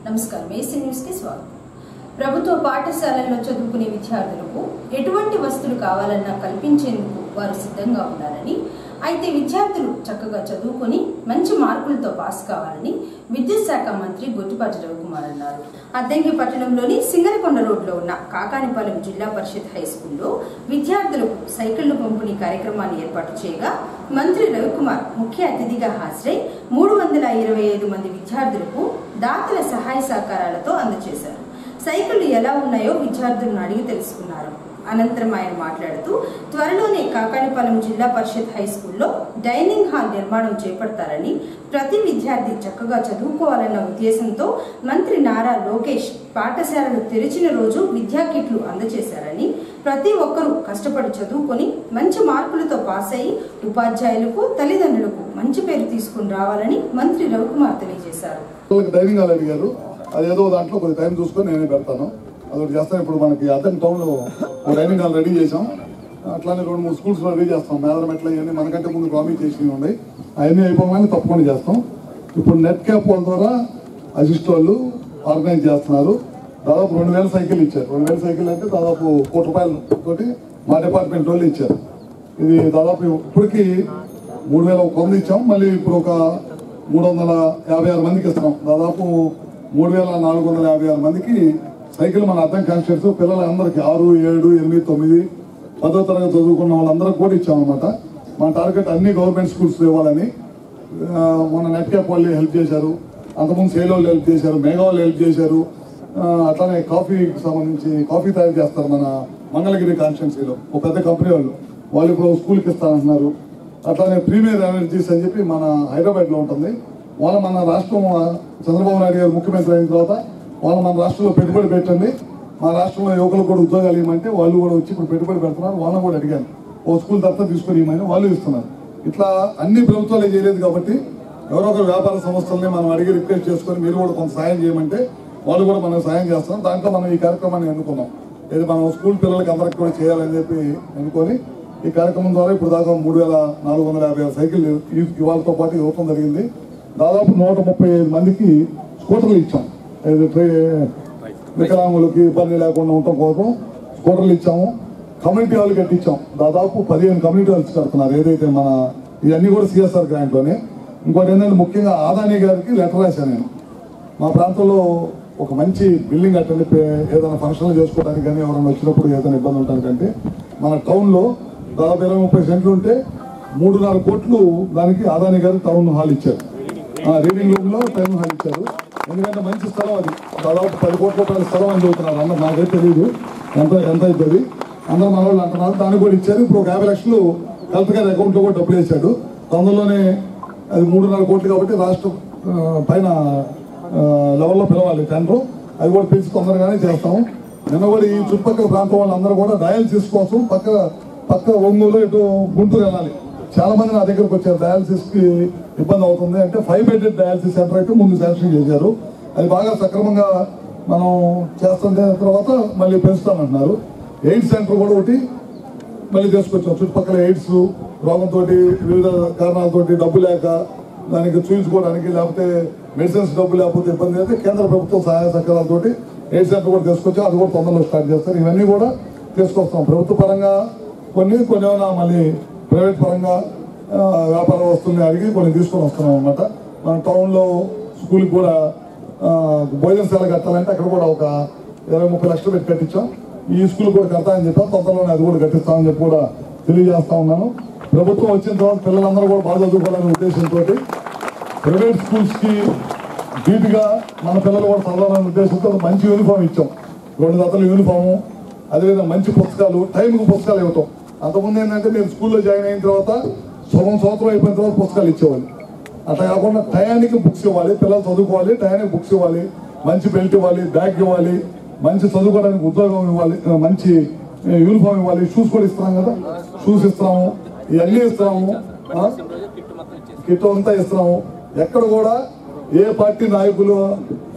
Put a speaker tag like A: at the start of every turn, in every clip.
A: నమస్కారం AC news కి స్వాగతం. ప్రభుత్వ పాఠశాలల్లో చదువుకునే విద్యార్థులకు ఎటువంటి వస్తువులు కావాలన్నా కల్పించేందుకు వారు సిద్ధంగా ఉండాలని, అయితే విద్యార్థులు చక్కగా చదువుకొని మంచి మార్కులతో పాస్ కావాలని విద్యుత్ శాఖ మంత్రి గొట్టిపాటి రవికుమార్ అన్నారు. అద్దంకి పట్టణంలోని సింగరకొండ రోడ్లో ఉన్న కాకానిపాలెం జిల్లా పరిషత్ హై స్కూల్లో విద్యార్థులకు సైకిళ్లు పంపిణీ కార్యక్రమాన్ని ఏర్పాటు చేయగా మంత్రి రవికుమార్ ముఖ్య అతిథిగా హాజరై 325 మంది విద్యార్థులకు దాతల సహాయ సహకారాలతో అందజేశారు. సైకిళ్లు ఎలా ఉన్నాయో విద్యార్థులను అడిగి తెలుసుకున్నారు. అనంతరం ఆయన మాట్లాడుతూ త్వరలోనే కాకానిపాలెం జిల్లా పరిషత్ హై స్కూల్లో డైనింగ్ హాల్ నిర్మాణం చేపడతారని, ప్రతి విద్యార్థి చక్కగా చదువుకోవాలన్న ఉద్దేశంతో మంత్రి నారా లోకేష్ పాఠశాలలు తెరిచిన రోజు విద్యా కిట్లు అందజేశారని, ప్రతి ఒక్కరూ కష్టపడి చదువుకొని మంచి మార్కులతో పాస్ అయ్యి ఉపాధ్యాయులకు తల్లిదండ్రులకు మంచి పేరు తీసుకుని రావాలని మంత్రి రవికుమార్ తెలియజేశారు.
B: డైనింగ్ హాల్ అడిగారు, అదేదో దాంట్లో కొద్ది టైం చూసుకొని నేనే పెడతాను, అదొకటి చేస్తాను. ఇప్పుడు మనకి అద్దం టౌన్లో డైనింగ్ హాల్ రెడీ చేసాం, అట్లానే 2-3 స్కూల్స్ రెడీ చేస్తాం. మేదరం ఎట్లా ఇవన్నీ మనకంటే ముందు ప్రామిస్ చేసినవి ఉన్నాయి, అవన్నీ అయిపోగానే తప్పకుండా చేస్తాం. ఇప్పుడు నెట్ క్యాప్ వాళ్ళ ద్వారా అసిస్ట్ వాళ్ళు ఆర్గనైజ్ చేస్తున్నారు. దాదాపు 2000 సైకిల్ ఇచ్చారు. 2000 సైకిల్ అంటే దాదాపు ₹1 కోటి మా డిపార్ట్మెంట్ వాళ్ళు ఇచ్చారు. ఇది దాదాపు ఇప్పటికి 3100 ఇచ్చాం. మళ్ళీ ఇప్పుడు ఒక 356 మందికి ఇస్తాం. దాదాపు 3456 మందికి సైకిల్ మన అద్దం కాన్షియస్ పిల్లలందరికీ 6, 7, 8, 9, 10వ తరగతి చదువుకున్న వాళ్ళందరికీ కూడా ఇచ్చామన్నమాట. మన టార్గెట్ అన్ని గవర్నమెంట్ స్కూల్స్ ఇవ్వాలని. మన నెట్ క్యాప్ వాళ్ళు హెల్ప్ చేశారు, అంతకుముందు సేల్ వాళ్ళు హెల్ప్ చేశారు, మేఘా వాళ్ళు హెల్ప్ చేశారు. అట్లానే కాఫీకి సంబంధించి కాఫీ తయారు చేస్తారు మన మంగళగిరి కాన్స్టిట్యున్సీలో ఒక పెద్ద కంపెనీ వాళ్ళు ఇప్పుడు స్కూల్కి ఇస్తారంటున్నారు. అట్లానే ప్రీమియర్ ఎనర్జీస్ అని చెప్పి మన హైదరాబాద్లో ఉంటుంది. వాళ్ళు మన రాష్ట్రం చంద్రబాబు నాయుడు గారు ముఖ్యమంత్రి అయిన తర్వాత వాళ్ళు మన రాష్ట్రంలో పెట్టుబడి పెట్టండి, మా రాష్ట్రంలో యువకులకు కూడా ఉద్యోగాలు ఇవ్వమంటే వాళ్ళు కూడా వచ్చి ఇప్పుడు పెట్టుబడి పెడుతున్నారు. వాళ్ళని కూడా అడిగాను, ఓ స్కూల్ దత్తా తీసుకొని ఇవ్వమని వాళ్ళు ఇస్తున్నారు. ఇట్లా అన్ని ప్రభుత్వాలు చేయలేదు కాబట్టి ఎవరో ఒకరు వ్యాపార సంస్థల్ని మనం అడిగి రిక్వెస్ట్ చేసుకొని మీరు కూడా కొంత సాయం చేయమంటే వాళ్ళు కూడా మనం సాయం చేస్తున్నాం. దాంట్లో మనం ఈ కార్యక్రమాన్ని ఎన్నుకున్నాం. ఇది మనం స్కూల్ పిల్లలకి అందరికి కూడా చేయాలని చెప్పి ఎన్నుకొని ఈ కార్యక్రమం ద్వారా ఇప్పుడు దాకా 3456 సైకిల్ ఇవాళతో పాటు ఇవ్వడం జరిగింది. దాదాపు 135 మందికి స్కూటర్లు ఇచ్చాం. వికలాంగులకి ఇబ్బంది లేకుండా ఉండటం కోసం స్కూటర్లు ఇచ్చాము. కమ్యూనిటీ హాల్ కట్టించాం. దాదాపు 15 కమ్యూనిటీ హాల్స్ కడుతున్నారు. ఏదైతే మన ఇవన్నీ కూడా సిఎస్ఆర్ గ్రాంట్లోనే. ఇంకోటి ఏంటంటే ముఖ్యంగా ఆదాని గారికి లెటర్ రాశాను నేను. మా ప్రాంతంలో ఒక మంచి బిల్డింగ్ కట్టండి, ఏదైనా ఫంక్షన్లు చేసుకోవడానికి కానీ ఎవరైనా వచ్చినప్పుడు ఏదైనా ఇబ్బంది ఉండటానికంటే. మన టౌన్లో దాదాపు 20-30 సెంట్లు ఉంటే 3.5 కోట్లు దానికి ఆదాని గారు టౌన్ హాల్ ఇచ్చారు. రీడింగ్ రూమ్ లో టౌన్ హాల్ ఇచ్చారు. ఎందుకంటే మంచి స్థలం అది. దాదాపు 10 కోట్ల రూపాయల స్థలం అని చెబుతున్నారు. అందరూ నాకైతే తెలియదు ఎంత అవుతుంది, అందరూ మన వాళ్ళు అంటున్నారు. దానికి కూడా ఇచ్చారు. ఇప్పుడు ఒక 50 లక్షలు కలెక్టర్ గారి అకౌంట్లో కూడా డబ్బులు వేశాడు. తొందరలోనే అది 3.5 కోట్లు కాబట్టి రాష్ట్రం పైన లెవెల్లో పిలవాలి టెండర్, అది కూడా పిలిచి తొందరగానే చేస్తాము. నిన్న కూడా ఈ చుట్టుపక్కల ప్రాంతం వాళ్ళందరూ కూడా డయాలసిస్ కోసం పక్క ఒంగోలు ఇటు గుంటూరు వెళ్ళాలి. చాలా మంది నా దగ్గరకు వచ్చారు, డయాలసిస్ కి ఇబ్బంది అవుతుంది అంటే 5 బెడెడ్ డయాలసిస్ సెంటర్ అయితే ముందు శాంక్షన్ చేశారు. అది బాగా సక్రమంగా మనం చేస్తుంటే తర్వాత మళ్ళీ పెంచుతామంటున్నారు. ఎయిడ్స్ సెంటర్ కూడా ఒకటి మళ్ళీ తీసుకొచ్చాం. చుట్టుపక్కల ఎయిడ్స్ రోగంతో వివిధ కారణాలతో డబ్బు లేక దానికి చూయించుకోవడానికి లేకపోతే మెడిసిన్స్ డబ్బు లేకపోతే ఇబ్బంది అయితే కేంద్ర ప్రభుత్వం సహాయ సహకారాలతో ఎయిడ్స్ సెంటర్ కూడా తీసుకొచ్చాం. అది కూడా తొందరలో స్టార్ట్ చేస్తారు. ఇవన్నీ కూడా తీసుకొస్తాం. ప్రభుత్వ పరంగా కొన్ని ఏమైనా మళ్ళీ ప్రైవేట్ పరంగా వ్యాపార వస్తువుల్ని అడిగి కొన్ని తీసుకొని వస్తున్నాం అన్నమాట. మన టౌన్లో స్కూల్కి కూడా భోజనశాల కట్టాలంటే అక్కడ కూడా ఒక 20-30 లక్షలు పెట్టి కట్టించాం. ఈ స్కూల్ కూడా కడతామని చెప్పాం. తొందరలోనే అది కూడా కట్టిస్తామని చెప్పి కూడా తెలియజేస్తా ఉన్నాను. ప్రభుత్వం వచ్చిన తర్వాత పిల్లలందరూ కూడా బాగా చదువుకోవాలనే ఉద్దేశంతో ప్రైవేట్ స్కూల్స్కి ధీటుగా మన పిల్లలు కూడా చదవాలనే ఉద్దేశంతో మంచి యూనిఫామ్ ఇచ్చాం. 2 జతల యూనిఫాము, అదేవిధంగా మంచి పుస్తకాలు, టైంకి పుస్తకాలు ఇవ్వటం. అంతకుముందు ఏంటంటే మీరు స్కూల్లో జాయిన్ అయిన తర్వాత సంవత్సరం అయిపోయిన తర్వాత పుస్తకాలు ఇచ్చేవాళ్ళు. అట్లా కాకుండా టయానికి బుక్స్ ఇవ్వాలి, పిల్లలు చదువుకోవాలి, టయానికి బుక్స్ ఇవ్వాలి, మంచి బెల్ట్ ఇవ్వాలి, బ్యాగ్ ఇవ్వాలి, మంచి చదువుకోవడానికి ఉద్యోగం ఇవ్వాలి, మంచి యూనిఫామ్ ఇవ్వాలి, షూస్ కూడా ఇస్తున్నాం కదా, షూస్ ఇస్తున్నాము, ఇవన్నీ ఇస్తున్నాము, కిట్ అంతా ఇస్తున్నాము. ఎక్కడ కూడా ఏ పార్టీ నాయకులు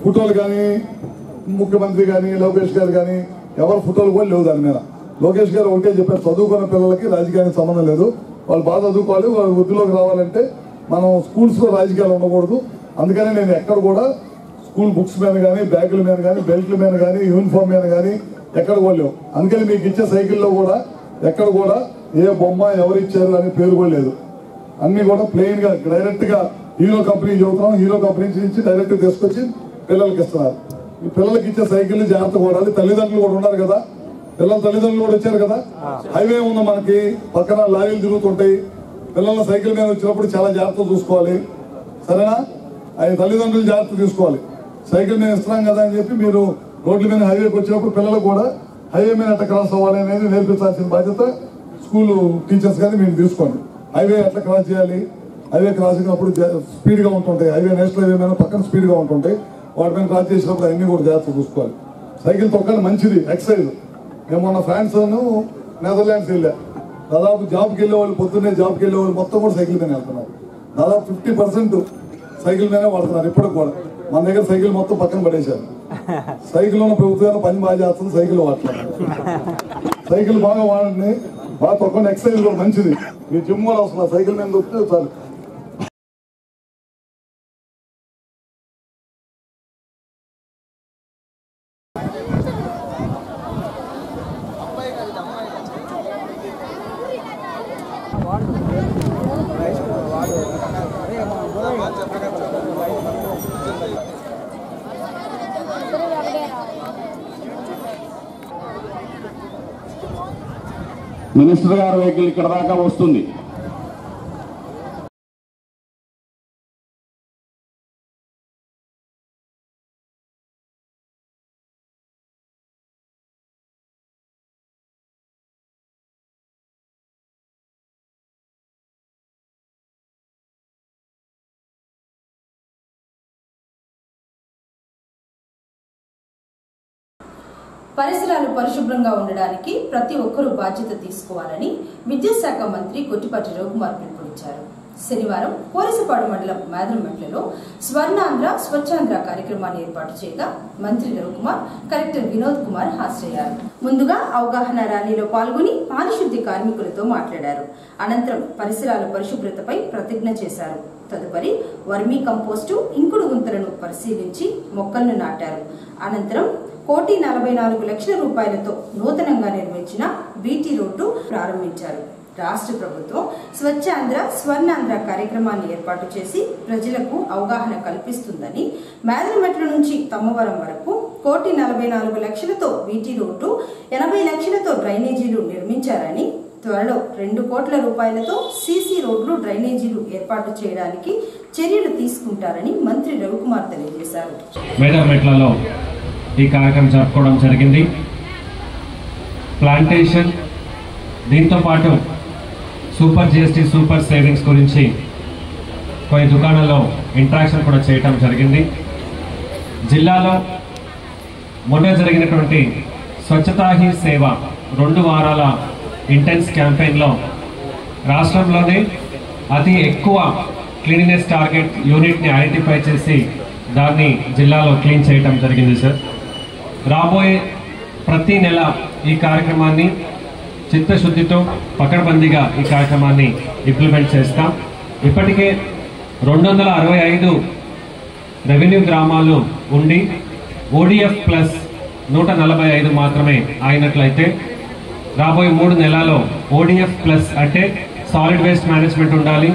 B: ఫోటోలు కానీ ముఖ్యమంత్రి కానీ లోకేష్ గారు కానీ ఎవరి ఫోటోలు కూడా లేవు దాని మీద. లోకేష్ గారు ఒకటే చెప్పారు, చదువుకున్న పిల్లలకి రాజకీయానికి సంబంధం లేదు, వాళ్ళు బాగా చదువుకోవాలి, వాళ్ళు వృద్ధిలోకి రావాలంటే మనం స్కూల్స్లో రాజకీయాలు ఉండకూడదు. అందుకనే నేను ఎక్కడ కూడా స్కూల్ బుక్స్ మీద కానీ, బ్యాగుల మీద కానీ, బెల్ట్ల మీద కానీ, యూనిఫామ్ మీద కానీ ఎక్కడ కొనలేవు. అందుకని మీకు ఇచ్చే సైకిల్లో కూడా ఎక్కడ కూడా ఏ బొమ్మ ఎవరు ఇచ్చారు అనే పేరు కూడా లేదు. అన్ని కూడా ప్లెయిన్ గా డైరెక్ట్ గా హీరో కంపెనీ చదువుతున్నాం, హీరో కంపెనీ నుంచి డైరెక్ట్ తీసుకొచ్చి పిల్లలకి ఇస్తున్నారు. ఈ పిల్లలకి ఇచ్చే సైకిల్ జాగ్రత్తగా వాడాలి. తల్లిదండ్రులు కూడా ఉన్నారు కదా, పిల్లల తల్లిదండ్రులు కూడా వచ్చారు కదా. హైవే ఉంది మనకి, పక్కన లారీలు తిరుగుతుంటాయి. పిల్లల సైకిల్ మీద వచ్చినప్పుడు చాలా జాగ్రత్తగా చూసుకోవాలి, సరేనా? ఆయన తల్లిదండ్రులు జాగ్రత్త తీసుకోవాలి. సైకిల్ మీద ఇస్తున్నాం కదా అని చెప్పి మీరు రోడ్ల మీద హైవేకి వచ్చినప్పుడు పిల్లలకు కూడా హైవే మీద ఎట్లా క్రాస్ అవ్వాలి అనేది నేర్పించాల్సిన బాధ్యత స్కూల్ టీచర్స్ కానీ మీరు తీసుకోండి. హైవే ఎట్లా క్రాస్ చేయాలి, హైవే క్రాస్ అయినప్పుడు స్పీడ్ గా ఉంటుంటాయి. హైవే నేషనల్ హైవే మీద పక్కన స్పీడ్ గా ఉంటుంటాయి. వాటి మీద క్రాస్ చేసినప్పుడు అన్ని కూడా జాగ్రత్త చూసుకోవాలి. సైకిల్ తొక్కడం మంచిది, ఎక్సర్సైజ్. మేము మొన్న ఫ్రాన్స్ నెదర్లాండ్స్ వెళ్ళా. దాదాపు జాబ్కి వెళ్ళే వాళ్ళు, పొద్దున్నే జాబ్కి వెళ్ళే వాళ్ళు మొత్తం కూడా సైకిల్ మీద వెళ్తున్నారు. దాదాపు 50% సైకిల్ మీదనే వాడుతున్నారు ఇప్పటికి కూడా. మన దగ్గర సైకిల్ మొత్తం పక్కన పడేశారు. సైకిల్ ఉన్న ప్రభుత్వం పని బాగా చేస్తుంది, సైకిల్ వాడతారు. సైకిల్ బాగా వాడండి, బాగా తొక్కని. ఎక్సర్సైజ్ కూడా మంచిది. మీరు జిమ్ కూడా అవసరం, సైకిల్ మీద దొరికితే చాలు.
C: మినిస్టర్ గారి వెహికల్ ఇక్కడ దాకా వస్తుంది.
A: పరిసరాలు పరిశుభ్రంగా ఉండడానికి ప్రతి ఒక్కరూ బాధ్యత తీసుకోవాలని విద్యాశాఖ మంత్రి కొట్టిపాటి రవికుమార్ పిలుపునిచ్చారు. శనివారం కోరసపాడు మండలం మేదరమెట్లలో స్వర్ణాంధ్ర స్వచ్ఛాంధ్ర కార్యక్రమాన్ని ఏర్పాటు చేయగా మంత్రి రవికుమార్, కలెక్టర్ వినోద్ కుమార్ హాజరయ్యారు. ముందుగా అవగాహన ర్యాలీలో పాల్గొని పారిశుద్ధ్య కార్మికులతో మాట్లాడారు. అనంతరం పరిసరాల పరిశుభ్రతపై ప్రతిజ్ఞ చేశారు. తదుపరి వర్మీ కంపోస్టు, ఇంకుడు గుంతలను పరిశీలించి మొక్కలను నాటారు. అనంతరం 1,44,00,000 రూపాయలతో నూతనంగా నిర్మించిన బీటీ రోడ్డు ప్రారంభించారు. రాష్ట్ర ప్రభుత్వం స్వచ్ఛాంధ్ర స్వర్ణాంధ్ర కార్యక్రమాన్ని ఏర్పాటు చేసి ప్రజలకు అవగాహన కల్పిస్తుందని, మేదరమెట్ల నుంచి తమ్మవరం వరకు 1,44,00,000తో బీటీ రోడ్డు, 80 లక్షలతో డ్రైనేజీలు నిర్మించారని, త్వరలో 2 కోట్ల రూపాయలతో సీసీ రోడ్లు, డ్రైనేజీలు ఏర్పాటు చేయడానికి చర్యలు తీసుకుంటారని మంత్రి రవికుమార్ తెలియజేశారు.
D: మేదరమెట్లలో ఈ కార్యక్రమం జరుపుకోవడం జరిగింది. ప్లాంటేషన్, దీంతో పాటు సూపర్ జిఎస్టీ, సూపర్ సేవింగ్స్ గురించి కొన్ని దుకాణాల్లో ఇంట్రాక్షన్ కూడా చేయటం జరిగింది. జిల్లాలో మొన్న జరిగినటువంటి స్వచ్ఛతా హీ సేవ 2 వారాల ఇంటెన్స్ క్యాంపెయిన్లో రాష్ట్రంలోనే అతి ఎక్కువ క్లీనినెస్ టార్గెట్ యూనిట్ని ఐడెంటిఫై చేసి దాన్ని జిల్లాలో క్లీన్ చేయటం జరిగింది సార్. రాబోయే ప్రతి నెల ఈ కార్యక్రమాన్ని చిత్తశుద్ధితో పకడ్బందీగా ఈ కార్యక్రమాన్ని ఇంప్లిమెంట్ చేస్తాం. ఇప్పటికే 265 రెవెన్యూ గ్రామాలు ఉండి ఓడిఎఫ్ ప్లస్ 145 మాత్రమే అయినట్లయితే రాబోయే 3 నెలల్లో ఓడిఎఫ్ ప్లస్ అంటే సాలిడ్ వేస్ట్ మేనేజ్మెంట్ ఉండాలి,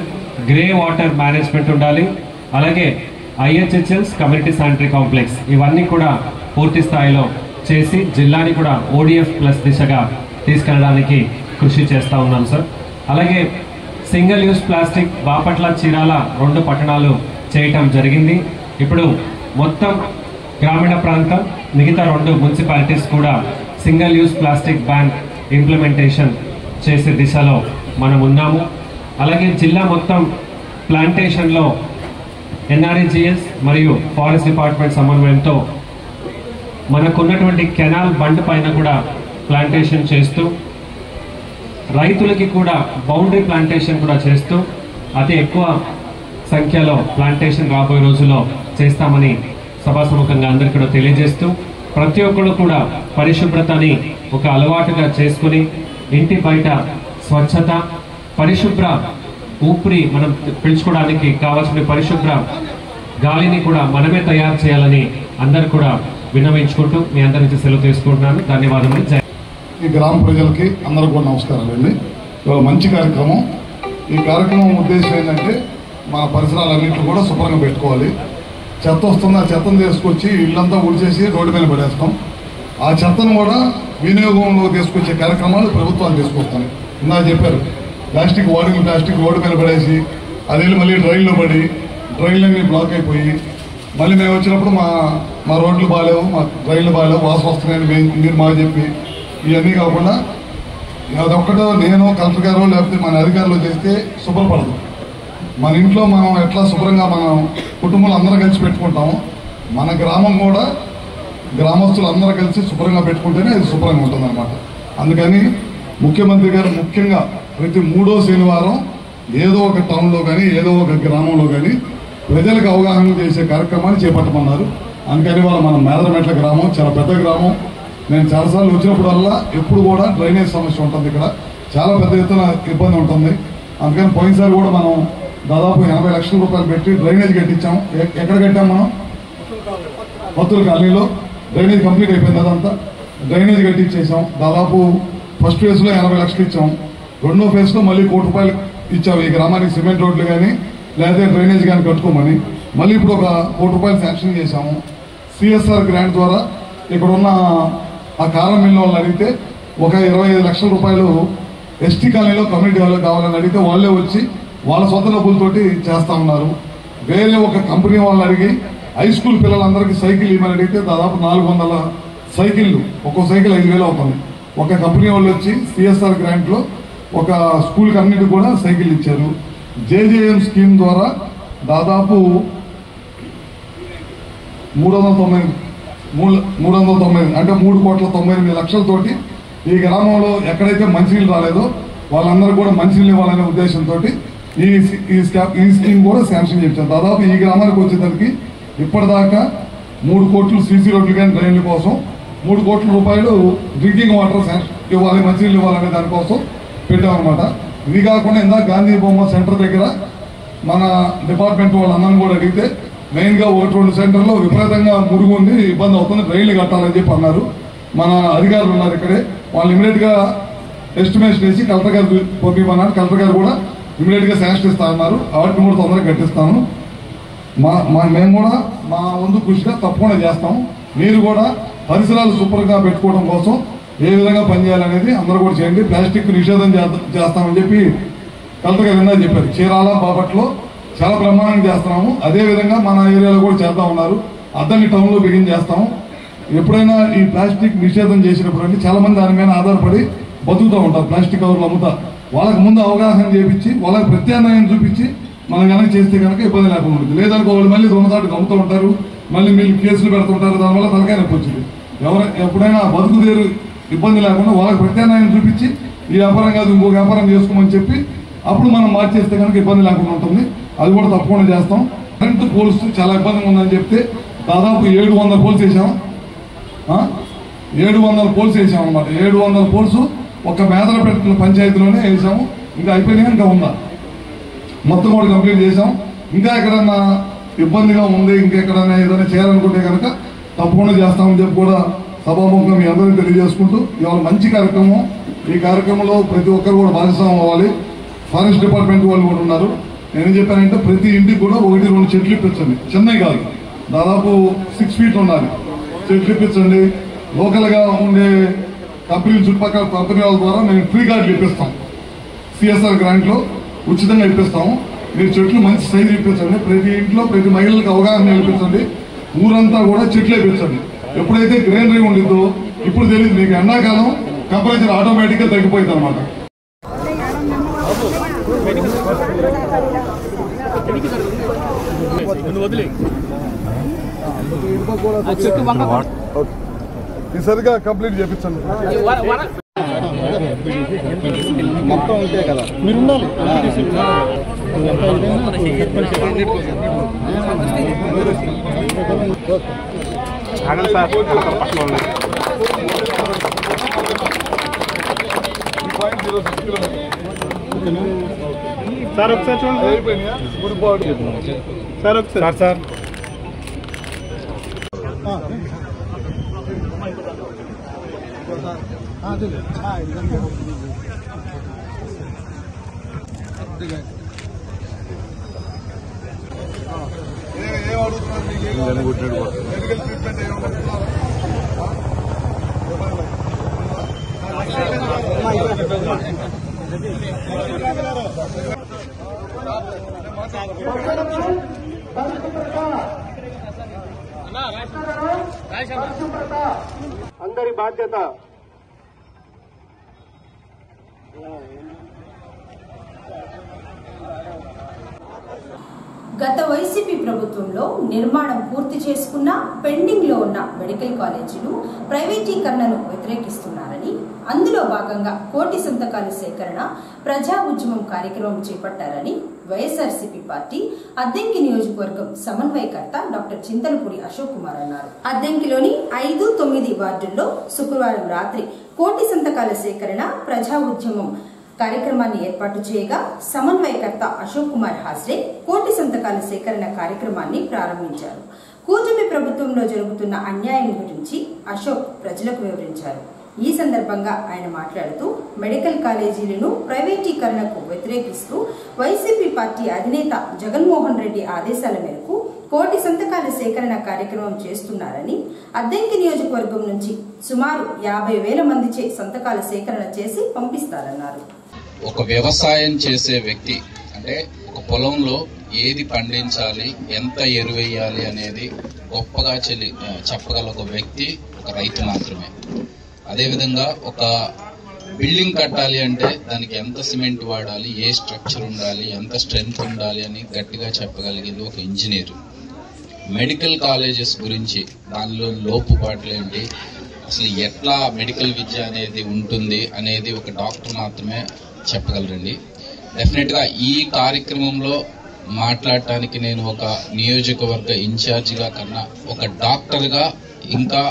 D: గ్రే వాటర్ మేనేజ్మెంట్ ఉండాలి, అలాగే IHHLs కమ్యూనిటీ శానిటరీ కాంప్లెక్స్ ఇవన్నీ కూడా పూర్తి స్థాయిలో చేసి జిల్లాని కూడా ఓడిఎఫ్ ప్లస్ దిశగా తీసుకెళ్ళడానికి కృషి చేస్తూ ఉన్నాం సార్. అలాగే single use plastic Bapatla, Chirala 2 పట్టణాలు చేయటం జరిగింది. ఇప్పుడు మొత్తం గ్రామీణ ప్రాంతం మిగతా 2 మున్సిపాలిటీస్ కూడా single use plastic ban implementation చేసే దిశలో మనం ఉన్నాము. అలాగే జిల్లా మొత్తం ప్లాంటేషన్లో NREGS మరియు ఫారెస్ట్ డిపార్ట్మెంట్ సమన్వయంతో మనకున్నటువంటి కెనాల్ బండ్ పైన కూడా ప్లాంటేషన్ చేస్తూ, రైతులకి కూడా బౌండరీ ప్లాంటేషన్ కూడా చేస్తూ అతి ఎక్కువ సంఖ్యలో ప్లాంటేషన్ రాబోయే రోజుల్లో చేస్తామని సభాసముఖంగా అందరికీ కూడా తెలియజేస్తూ, ప్రతి ఒక్కరు కూడా పరిశుభ్రతని ఒక అలవాటుగా చేసుకుని ఇంటి బయట స్వచ్ఛత, పరిశుభ్ర ఊపిరి మనం పీల్చుకోవడానికి కావాల్సిన పరిశుభ్ర గాలిని కూడా మనమే తయారు చేయాలని అందరు కూడా విన్నవించుకుంటూ మీ అందరి నుంచి సెలవు తీసుకుంటున్నాను. ధన్యవాదములు.
B: ఈ గ్రామ ప్రజలకి అందరూ కూడా నమస్కారాలండి. ఇవాళ మంచి కార్యక్రమం. ఈ కార్యక్రమం ఉద్దేశం ఏంటంటే మన పరిసరాలన్నింటినీ కూడా శుభ్రంగా పెట్టుకోవాలి. చెత్త వస్తుంది, ఆ చెత్తను తీసుకొచ్చి ఇళ్ళంతా ఊడ్చేసి రోడ్డు మీద పడేస్తాం. ఆ చెత్తను కూడా వినియోగంలో తీసుకొచ్చే కార్యక్రమాలు ప్రభుత్వాలు తీసుకొస్తాయి. ఇందా చెప్పారు, ప్లాస్టిక్ రోడ్డు మీద పడేసి అది వెళ్ళి మళ్ళీ డ్రైన్లో పడి డ్రైన్లన్నీ బ్లాక్ అయిపోయి మళ్ళీ మేము వచ్చినప్పుడు మా రోడ్లు బాగాలేవు, మా డ్రైన్లు బాగాలేవు, వాసన వస్తున్నాయని మీరు మాకు చెప్పి ఇవన్నీ కాకుండా అదొక్కటో నేను కలెక్టర్ గారు లేకపోతే మన అధికారులు చేస్తే శుభ్రపడదు. మన ఇంట్లో మనం ఎట్లా శుభ్రంగా మనం కుటుంబంలో అందరూ కలిసి పెట్టుకుంటాము, మన గ్రామం కూడా గ్రామస్తులు అందరూ కలిసి శుభ్రంగా పెట్టుకుంటేనే అది శుభ్రంగా ఉంటుంది అనమాట. అందుకని ముఖ్యమంత్రి గారు ముఖ్యంగా ప్రతి 3వ శనివారం ఏదో ఒక టౌన్లో కానీ ఏదో ఒక గ్రామంలో కానీ ప్రజలకు అవగాహన చేసే కార్యక్రమాన్ని చేపట్టమన్నారు. అందుకని వాళ్ళ మన మేదరమెట్ల గ్రామం చాలా పెద్ద గ్రామం. నేను చాలాసార్లు వచ్చినప్పుడల్లా ఎప్పుడు కూడా డ్రైనేజ్ సమస్య ఉంటుంది. ఇక్కడ చాలా పెద్ద ఎత్తున ఇబ్బంది ఉంటుంది. అందుకని పోయినసారి కూడా మనం దాదాపు 80 లక్షల రూపాయలు పెట్టి డ్రైనేజ్ కట్టించాం. ఎక్కడ కట్టాం మనం? భక్తుల కాలనీలో డ్రైనేజ్ కంప్లీట్ అయిపోయింది. అదంతా డ్రైనేజ్ కట్టించేసాం. దాదాపు ఫస్ట్ ఫేజ్లో 80 లక్షలు ఇచ్చాం. రెండో ఫేజ్లో మళ్ళీ 1 కోటి రూపాయలు ఇచ్చాం ఈ గ్రామానికి సిమెంట్ రోడ్లు కానీ లేదా డ్రైనేజ్ కానీ కట్టుకోమని. మళ్ళీ ఇప్పుడు ఒక 1 కోటి రూపాయలు శాంక్షన్ చేశాము. సిఎస్ఆర్ గ్రాంట్ ద్వారా ఇక్కడ ఉన్న ఆ కారం మిల్లు వాళ్ళని అడిగితే ఒక 25 లక్షల రూపాయలు ఎస్టీ కాలనీలో కమ్యూనిటీ హాల్లో కావాలని అడిగితే వాళ్ళే వచ్చి వాళ్ళ సొంత డబ్బులతోటి చేస్తా ఉన్నారు. వేరే ఒక కంపెనీ వాళ్ళని అడిగి హై స్కూల్ పిల్లలందరికీ సైకిల్ ఇవ్వమని అడిగితే దాదాపు 400 సైకిళ్ళు, ఒక్కో సైకిల్ 5,000 అవుతుంది. ఒక కంపెనీ వాళ్ళు వచ్చి సిఎస్ఆర్ గ్రాంట్లో ఒక స్కూల్కి అన్నిటికీ కూడా సైకిల్ ఇచ్చారు. జేజేఎం స్కీమ్ ద్వారా దాదాపు 390 అంటే 3,98,00,000తోటి ఈ గ్రామంలో ఎక్కడైతే మంచినీళ్ళు రాలేదో వాళ్ళందరూ కూడా మంచినీళ్ళు ఇవ్వాలనే ఉద్దేశంతో ఈ స్కీమ్ కూడా శాంక్షన్ చేశారు. దాదాపు ఈ గ్రామానికి వచ్చేసరికి ఇప్పటిదాకా 3 కోట్లు సీసీ రోడ్లు కానీ డ్రైన్ల కోసం, 3 కోట్ల రూపాయలు డ్రింకింగ్ వాటర్ ఇవ్వాలి, మంచినీళ్ళు ఇవ్వాలనే దానికోసం పెట్టామన్నమాట. ఇది కాకుండా ఇందాక గాంధీ బొమ్మ సెంటర్ దగ్గర మన డిపార్ట్మెంట్ వాళ్ళందరినీ కూడా అడిగితే మెయిన్గా 1-2 సెంటర్లో విపరీతంగా మురుగు ఉంది, ఇబ్బంది అవుతుంది, డ్రైన్లు కట్టాలని చెప్పి అన్నారు. మన అధికారులు ఉన్నారు ఇక్కడే, వాళ్ళు ఇమీడియట్గా ఎస్టిమేషన్ వేసి కలెక్టర్ గారు పంపిమన్నారు. కలెక్టర్ గారు కూడా ఇమీడియట్గా శాంక్షన్ ఇస్తా అన్నారు. వాటిని కూడా తొందరగా కట్టిస్తాను. మేము కూడా మా వంతు కృషిగా తప్పకుండా చేస్తాం. మీరు కూడా పరిసరాలు శుభ్రంగా పెట్టుకోవడం కోసం ఏ విధంగా పనిచేయాలనేది అందరూ కూడా చేయండి. ప్లాస్టిక్ నిషేధం చేస్తామని చెప్పి కలెక్టర్ గారు ఇందా చెప్పారు. చీరాల బాపట్లో చాలా బ్రహ్మాండంగా చేస్తున్నాము. అదేవిధంగా మన ఏరియాలో కూడా చేద్దా ఉన్నారు. అద్దంకి టౌన్లో బిగిన్ చేస్తాము. ఎప్పుడైనా ఈ ప్లాస్టిక్ నిషేధం చేసినప్పుడు చాలా మంది దాని మీద ఆధారపడి బతుకుతూ ఉంటారు. ప్లాస్టిక్ కవర్లు అమ్ముతా వాళ్ళకి ముందు అవగాహన చేపించి వాళ్ళకి ప్రత్యామ్నాయం చూపించి మనం కనుక చేస్తే కనుక ఇబ్బంది లేకుండా ఉంటుంది. లేదనుకో వాళ్ళు మళ్ళీ దొంగసాటుకు అమ్ముతూ ఉంటారు, మళ్ళీ మీరు కేసులు పెడుతుంటారు, దానివల్ల తలకాయ నొప్పి వచ్చింది. ఎప్పుడైనా బతుకు తీరు ఇబ్బంది లేకుండా వాళ్ళకి ప్రత్యామ్నాయం చూపించి ఈ వ్యాపారం కాదు ఇంకో వ్యాపారం చేసుకోమని చెప్పి అప్పుడు మనం మార్చేస్తే కనుక ఇబ్బంది లేకుండా ఉంటుంది. అది కూడా తప్పకుండా చేస్తాం. కరెంట్ పోల్స్ చాలా ఇబ్బందిగా ఉందని చెప్తే దాదాపు 700 పోల్స్ వేసాం. 700 పోల్స్ వేసాం అనమాట. 700 పోల్స్ ఒక మేదరపేట పంచాయతీలోనే వేసాము. ఇంకా అయిపోయినాయి, ఇంకా ఉందా మొత్తం కూడా కంప్లీట్ చేసాం. ఇంకా ఎక్కడన్నా ఇబ్బందిగా ఉంది, ఇంకెక్కడన్నా ఏదైనా చేయాలనుకుంటే కనుక తప్పకుండా చేస్తామని చెప్పి కూడా సభాముఖంగా మీ అందరికీ తెలియజేసుకుంటూ ఇవాళ మంచి కార్యక్రమం. ఈ కార్యక్రమంలో ప్రతి ఒక్కరు కూడా భాగస్వామ్యం అవ్వాలి. ఫారెస్ట్ డిపార్ట్మెంట్ వాళ్ళు కూడా ఉన్నారు. నేనేం చెప్పానంటే ప్రతి ఇంటికి కూడా 1-2 చెట్లు ఇప్పించండి. చెన్నై కాదు, దాదాపు 6 ఫీట్ ఉండాలి. చెట్లు ఇప్పించండి. లోకల్గా ఉండే కంపెనీలు చుట్టుపక్కల కంపెనీ వాళ్ళ ద్వారా మేము ఫ్రీ కార్డులు ఇప్పిస్తాం. సిఎస్ఆర్ గ్రాంట్లో ఉచితంగా ఇప్పిస్తాము. మీరు చెట్లు మంచి సైజు ఇప్పించండి. ప్రతి ఇంట్లో ప్రతి మహిళలకు అవగాహన కల్పించండి. ఊరంతా కూడా చెట్లు ఇప్పించండి. ఎప్పుడైతే గ్రీనరీ ఉండిద్దో ఇప్పుడు తెలియదు మీకు, ఎండాకాలం టెంపరేచర్ ఆటోమేటిక్గా తగ్గిపోయింది అనమాట. ఈసారిగా కంప్లీట్ చేయించండి.
E: మొత్తం ఉంటే కదా మీరు ఉండాలి.
B: సార్ ఒకసారి చూడండి. సార్ ఒకసారి సార్ మెడికల్ ట్రీట్మెంట్
E: అందరి బాధ్యత.
A: గత వైసీపీ ప్రభుత్వంలో నిర్మాణం పూర్తి చేసుకున్న పెండింగ్ లో ఉన్న మెడికల్ కాలేజీలు ప్రైవేటీకరణను వ్యతిరేకిస్తున్నారని, అందులో భాగంగా కోటి సంతకాల సేకరణ ప్రజా ఉద్యమం కార్యక్రమం చేపట్టారని వైఎస్ఆర్సీపీ పార్టీ అద్దెంకి నియోజకవర్గం సమన్వయకర్త డాక్టర్ చింతలపూడి అశోక్ కుమార్ అన్నారు. అద్దెంకిలోని 5, 9 వార్డుల్లో శుక్రవారం రాత్రి కోటి సంతకాల సేకరణ ప్రజా ఉద్యమం కార్యక్రమాన్ని ఏర్పాటు చేయగా సమన్వయకర్త అశోక్ కుమార్ హాస్రే కోటి సంతకాల సేకరణ కార్యక్రమాన్ని ప్రారంభించారు. కూటమి ప్రభుత్వంలో జరుగుతున్న అన్యాయం గురించి అశోక్ ప్రజలకు వివరించారు. ఈ సందర్భంగా ఆయన మాట్లాడుతూ మెడికల్ కాలేజీలను ప్రైవేటీకరణకు వ్యతిరేకిస్తూ వైసీపీ పార్టీ అధినేత జగన్మోహన్ రెడ్డి ఆదేశాల మేరకు కోటి సంతకాల సేకరణ కార్యక్రమం చేస్తున్నారని, అద్దెంకి నియోజకవర్గం నుంచి సుమారు 50,000 మందిచే సంతకాల సేకరణ చేసి పంపిస్తారన్నారు.
F: ఒక వ్యవసాయం చేసే వ్యక్తి అంటే ఒక పొలంలో ఏది పండించాలి, ఎంత ఎరువేయాలి అనేది గొప్పగా చెప్పగల ఒక వ్యక్తి ఒక రైతు మాత్రమే. అదేవిధంగా ఒక బిల్డింగ్ కట్టాలి అంటే దానికి ఎంత సిమెంట్ వాడాలి, ఏ స్ట్రక్చర్ ఉండాలి, ఎంత స్ట్రెంగ్త్ ఉండాలి అని గట్టిగా చెప్పగలిగేది ఒక ఇంజనీర్. మెడికల్ కాలేజెస్ గురించి దానిలో లోపుపాట్లు ఏంటి, అసలు ఎట్లా మెడికల్ విద్య అనేది ఉంటుంది అనేది ఒక డాక్టర్ మాత్రమే చెప్పగలరండి. డెఫినెట్గా ఈ కార్యక్రమంలో మాట్లాడటానికి నేను ఒక నియోజకవర్గ ఇన్ఛార్జిగా కన్నా ఒక డాక్టర్గా ఇంకా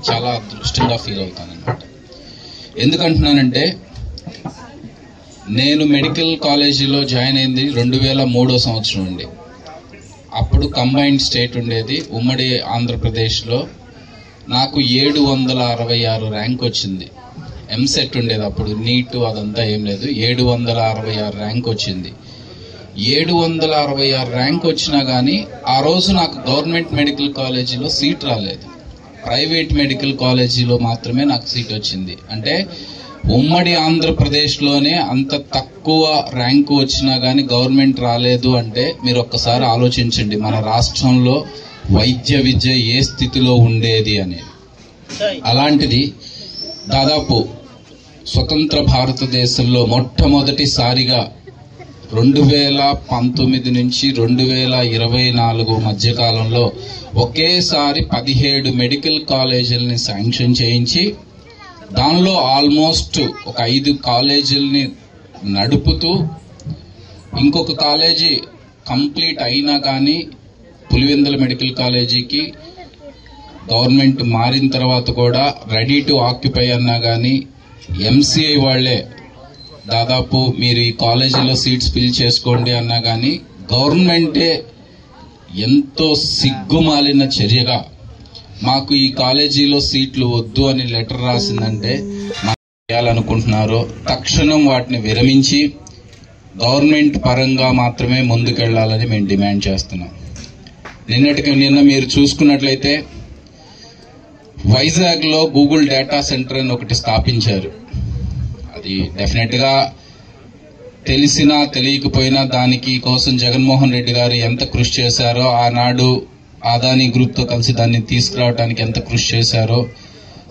F: చాలా అదృష్టంగా ఫీల్ అవుతానన్నమాట. ఎందుకంటున్నానంటే నేను మెడికల్ కాలేజీలో జాయిన్ అయింది 2003 సంవత్సరం అండి. అప్పుడు కంబైన్డ్ స్టేట్ ఉండేది, ఉమ్మడి ఆంధ్రప్రదేశ్లో. నాకు 766 ర్యాంక్ వచ్చింది. ఎంసెట్ ఉండేది అప్పుడు, నీట్ అదంతా ఏం లేదు. 766 ర్యాంక్ వచ్చింది. 766 ర్యాంక్ వచ్చినా కానీ ఆ రోజు నాకు గవర్నమెంట్ మెడికల్ కాలేజీలో సీట్ రాలేదు. ప్రైవేట్ మెడికల్ కాలేజీలో మాత్రమే నాకు సీట్ వచ్చింది. అంటే ఉమ్మడి ఆంధ్రప్రదేశ్లోనే అంత తక్కువ ర్యాంకు వచ్చినా కానీ గవర్నమెంట్ రాలేదు అంటే మీరు ఒక్కసారి ఆలోచించండి మన రాష్ట్రంలో వైద్య విద్య ఏ స్థితిలో ఉండేది అనేది. అలాంటిది దాదాపు స్వతంత్ర భారతదేశంలో మొట్టమొదటిసారిగా 2019 నుంచి 2024 మధ్యకాలంలో ఒకేసారి 17 మెడికల్ కాలేజీలని శాంక్షన్ చేయించి దానిలో ఆల్మోస్ట్ ఒక 5 కాలేజీలని నడుపుతూ ఇంకొక కాలేజీ కంప్లీట్ అయినా కానీ పులివెందుల మెడికల్ కాలేజీకి గవర్నమెంట్ మారిన తర్వాత కూడా రెడీ టు ఆక్యుపై అన్నా కానీ ఎంసీఐ వాళ్లే దాదాపు మీరు ఈ కాలేజీలో సీట్స్ ఫిల్ చేసుకోండి అన్నా కానీ గవర్నమెంటే ఎంతో సిగ్గుమాలిన చర్యగా మాకు ఈ కాలేజీలో సీట్లు వద్దు అని లెటర్ రాసిందంటే చేయాలనుకుంటున్నారో తక్షణం వాటిని విరమించి గవర్నమెంట్ పరంగా మాత్రమే ముందుకెళ్లాలని మేము డిమాండ్ చేస్తున్నాం. నిన్న మీరు చూసుకున్నట్లయితే వైజాగ్ లో గూగుల్ డేటా సెంటర్ అని ఒకటి స్థాపించారు. అది డెఫినెట్ గా తెలిసినా తెలియకపోయినా దానికి కోసం జగన్మోహన్ రెడ్డి గారు ఎంత కృషి చేశారో, ఆనాడు అదానీ గ్రూప్ తో కలిసి దాన్ని తీసుకురావడానికి ఎంత కృషి చేశారో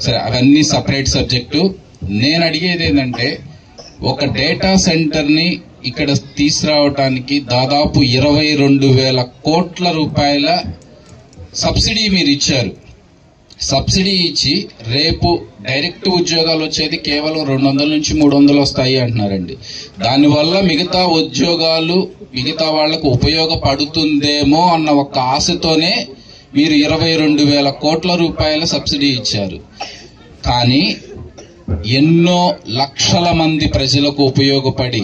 F: సరే అవన్నీ సపరేట్ సబ్జెక్టు. నేను అడిగేది ఏంటంటే ఒక డేటా సెంటర్ ని ఇక్కడ తీసుకురావడానికి దాదాపు 22,000 కోట్ల రూపాయల సబ్సిడీ మీరు ఇచ్చారు. సబ్సిడీ ఇచ్చి రేపు డైరెక్ట్ ఉద్యోగాలు వచ్చేది కేవలం 200 నుంచి 300 వస్తాయి అంటున్నారండి. దానివల్ల మిగతా ఉద్యోగాలు మిగతా వాళ్లకు ఉపయోగపడుతుందేమో అన్న ఒక ఆశతోనే మీరు 22,000 కోట్ల రూపాయల సబ్సిడీ ఇచ్చారు. కానీ ఎన్నో లక్షల మంది ప్రజలకు ఉపయోగపడి,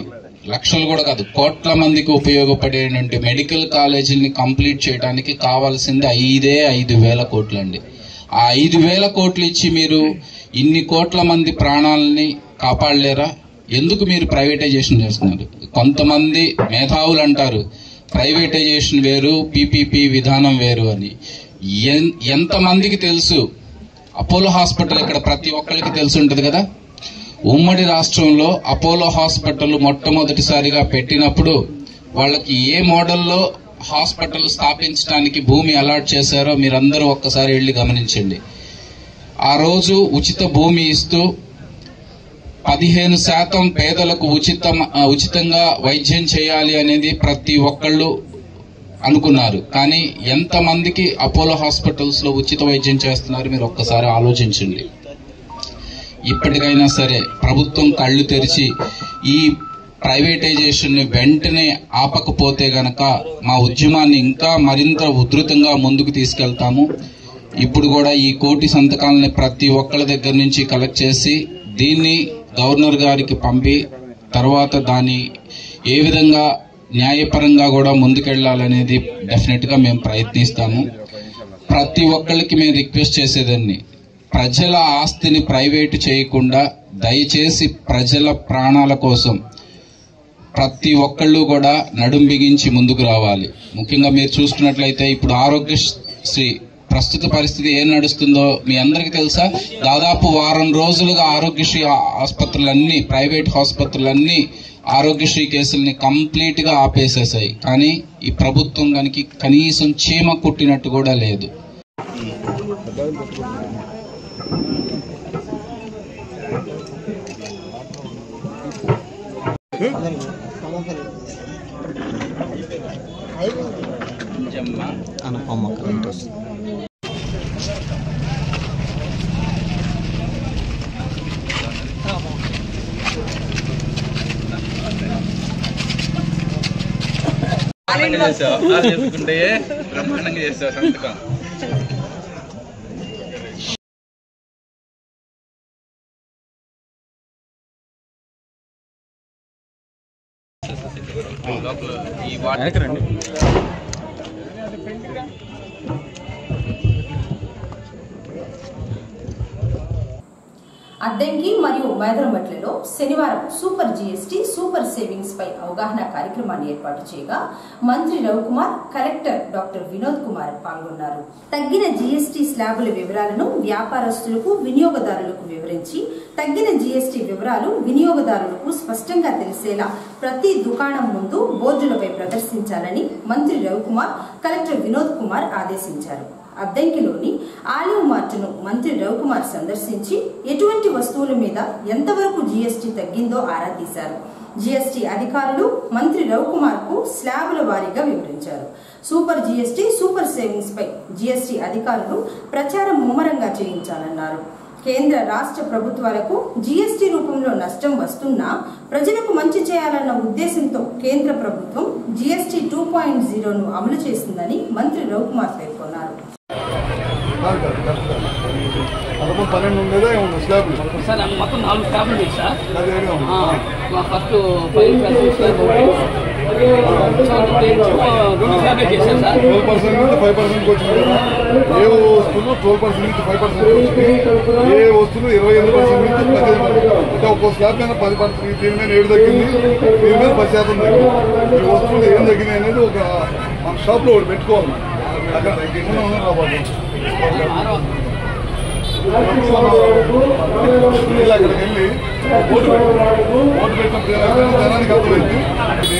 F: లక్షలు కూడా కాదు కోట్ల మందికి ఉపయోగపడేటువంటి మెడికల్ కాలేజీని కంప్లీట్ చేయడానికి కావాల్సింది 5,000 కోట్లండి. ఆ 5,000 కోట్లు ఇచ్చి మీరు ఇన్ని కోట్ల మంది ప్రాణాలని కాపాడలేరా? ఎందుకు మీరు ప్రైవేటైజేషన్ చేస్తున్నారు? కొంతమంది మేధావులు అంటారు ప్రైవేటైజేషన్ వేరు, పీపీపీ విధానం వేరు అని. ఎంతమందికి తెలుసు? అపోలో హాస్పిటల్ ఇక్కడ ప్రతి ఒక్కరికి తెలిసి ఉంటుంది కదా. ఉమ్మడి రాష్ట్రంలో అపోలో హాస్పిటల్ మొట్టమొదటిసారిగా పెట్టినప్పుడు వాళ్ళకి ఏ మోడల్లో హాస్పిటల్ స్థాపించడానికి భూమి అలాట్ చేశారో మీరందరూ ఒక్కసారి వెళ్లి గమనించండి. ఆ రోజు ఉచిత భూమి ఇస్తూ 15% పేదలకు ఉచితంగా వైద్యం చేయాలి అనేది ప్రతి ఒక్కళ్ళు అనుకున్నారు. కానీ ఎంతమందికి అపోలో హాస్పిటల్స్ లో ఉచిత వైద్యం చేస్తున్నారు మీరు ఒక్కసారి ఆలోచించండి. ఇప్పటికైనా సరే ప్రభుత్వం కళ్ళు తెరిచి ఈ ప్రైవేటైజేషన్ ని వెంటనే ఆపకపోతే గనక మా ఉద్యమాన్ని ఇంకా మరింత ఉధృతంగా ముందుకు తీసుకెళ్తాము. ఇప్పుడు కూడా ఈ 1 కోటి సంతకాలని ప్రతి ఒక్కళ్ళ దగ్గర నుంచి కలెక్ట్ చేసి దీన్ని గవర్నర్ గారికి పంపి తర్వాత దాన్ని ఏ విధంగా న్యాయపరంగా కూడా ముందుకెళ్లాలనేది డెఫినెట్ గా మేము ప్రయత్నిస్తాము. ప్రతి ఒక్కళ్ళకి మేము రిక్వెస్ట్ చేసేదాన్ని, ప్రజల ఆస్తిని ప్రైవేటు చేయకుండా దయచేసి ప్రజల ప్రాణాల కోసం ప్రతి ఒక్కళ్ళు కూడా నడుం బిగించి ముందుకు రావాలి. ముఖ్యంగా మీరు చూసుకున్నట్లయితే ఇప్పుడు ఆరోగ్యశ్రీ ప్రస్తుత పరిస్థితి ఏం నడుస్తుందో మీ అందరికీ తెలుసా? దాదాపు వారం రోజులుగా ఆరోగ్యశ్రీ ఆసుపత్రులన్నీ, ప్రైవేట్ ఆసుపత్రులన్నీ ఆరోగ్యశ్రీ కేసుల్ని కంప్లీట్ గా ఆపేసేసాయి. కానీ ఈ ప్రభుత్వం కనీసం చీమ కుట్టినట్టు కూడా లేదు. చేసుకుంటే బ్రహ్మాండంగా చేస్తావు సంతకం.
A: అద్దంకి మరియు మైదరమెట్లలో శనివారం సూపర్ జీఎస్టీ సూపర్ సేవింగ్స్ పై అవగాహన కార్యక్రమాన్ని ఏర్పాటు చేయగా మంత్రి రవికుమార్, కలెక్టర్ డాక్టర్ వినోద్ కుమార్ పాల్గొన్నారు. తగ్గిన జీఎస్టీ స్లాబుల వివరాలను వ్యాపారస్తులకు, వినియోగదారులకు వివరించి తగ్గిన జీఎస్టీ వివరాలు వినియోగదారులకు స్పష్టంగా తెలిసేలా ప్రతి దుకాణం ముందు బోర్డులపై ప్రదర్శించాలని మంత్రి రవికుమార్, కలెక్టర్ వినోద్ కుమార్ ఆదేశించారు. అద్దంకిలోని ఆలివ్ మార్టును మంత్రి రవికుమార్ సందర్శించి ఎటువంటి వస్తువుల మీద ఎంతవరకు జీఎస్టీ తగ్గిందో ఆరా తీశారు. జీఎస్టీ అధికారులు మంత్రి రవికుమార్ కు స్లాబుల వారీగా వివరించారు. సూపర్ జీఎస్టీ సూపర్ సేవింగ్స్ పై జీఎస్టీ అధికారులు ప్రచారం ముమ్మరంగా చేయించాలన్నారు. కేంద్ర రాష్ట్ర ప్రభుత్వాలకు జీఎస్టీ రూపంలో నష్టం వస్తున్నా ప్రజలకు మంచి చేయాలన్న ఉద్దేశంతో కేంద్ర ప్రభుత్వం జీఎస్టీ 2.0ను అమలు చేసిందని మంత్రి రవికుమార్ పేర్కొన్నారు.
B: 12 ఉండేదా ఏమన్నా స్లాబ్లు?
G: సార్ మొత్తం 4 స్లాబ్లు ఉన్నాయి సార్. ఫస్ట్
B: 12% నుంచి 5% వచ్చింది కదా. ఏ వస్తువులు 12% నుంచి 5% వచ్చింది, ఏ వస్తువులు 28% నుంచి 15%. అంటే ఒక్కో స్లాబ్ మీద 10%, దీని మీద 7 తగ్గింది, దీని మీద 10% తగ్గింది. ఈ వస్తువులు ఏం తగ్గినాయి అనేది ఒక మన షాప్ లో ఒకటి పెట్టుకోవాలి. అక్కడ అక్కడికి వెళ్ళి ఓటు పెట్టినప్పుడు జనానికి అర్థమైంది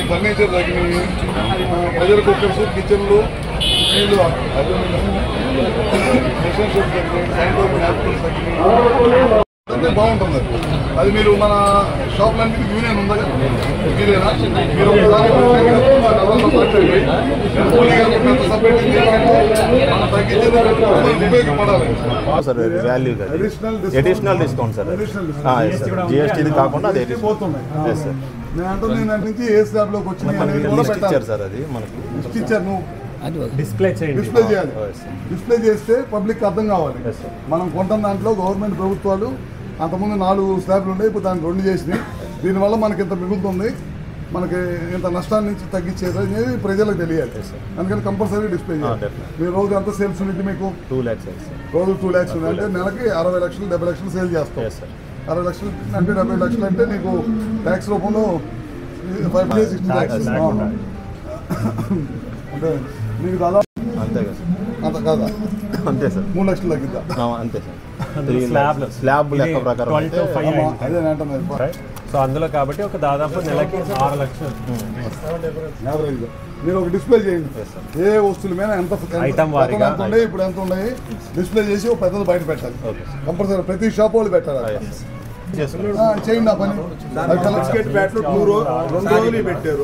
B: ఫర్నిచర్ తగ్గినాయి, ప్రెషర్ కుక్కర్స్, కిచెన్లు, వీళ్ళు అంటే బాగుంటుంది. అది మీరు మన షాపులన్నిటికీ యూనియన్ ఉందా కదా, మీరేనా? మీరు ఒకసారి ఉపయోగపడాలి
H: sir. Value additional discount sir. GST కాకుండా అది
B: పోతున్నాయి. నేను అంటుంది నుంచి ఏ స్లాబ్ లోకి వచ్చినాయి
H: సార్. అది మనకు
B: ఇచ్చారు, నువ్వు డిస్ప్లే చేయాలి. డిస్ప్లే చేస్తే పబ్లిక్ అర్థం కావాలి. మనం కొంటున్న దాంట్లో గవర్నమెంట్ ప్రభుత్వాలు అంతకుముందు 4 స్లాబ్లు ఉండే, ఇప్పుడు దాన్ని 2 చేసినాయి. దీనివల్ల మనకి ఇంత మిగులుతుంది. మనకి ఇంత నష్టాన్ని నుంచి తగ్గించేది అనేది ప్రజలకు తెలియాలి. అందుకని కంపల్సరీ డిస్ప్లే చేయాలి. మీరు రోజు ఎంత సేల్స్ ఉంది మీకు?
H: 2 lakhs
B: రోజు 2 lakhs ఉంది అంటే నెలకి 60 లక్షలు 70 లక్షలు సేల్ చేస్తాం. 60 లక్షలు అంటే 70 లక్షలు అంటే నీకు ట్యాక్స్ రూపంలో 5 అంటే నీకు దాదాపు
H: అంతే కదా
B: అంత కాదా?
H: అంతే సార్
B: 3 లక్షలు తగ్గిద్దా?
H: అంతే సార్ స్లాబ్ లెక్క ప్రకారం
B: అదే.
D: సో అందులో కాబట్టి ఒక దాదాపు నెలకి 6 లక్షలు
B: యావరేజ్గా మీరు ఒక డిస్ప్లే చేయండి. ఏ వస్తువుల మీద ఎంత ఉన్నాయి, ఇప్పుడు ఎంత ఉన్నాయి డిస్ప్లే చేసి ఒక పెద్దది బయట పెట్టాలి. కంపల్సరీ ప్రతి షాప్ వాళ్ళు పెట్టాలి. చేయండి ఆ పని. 2 రోజులు పెట్టారు.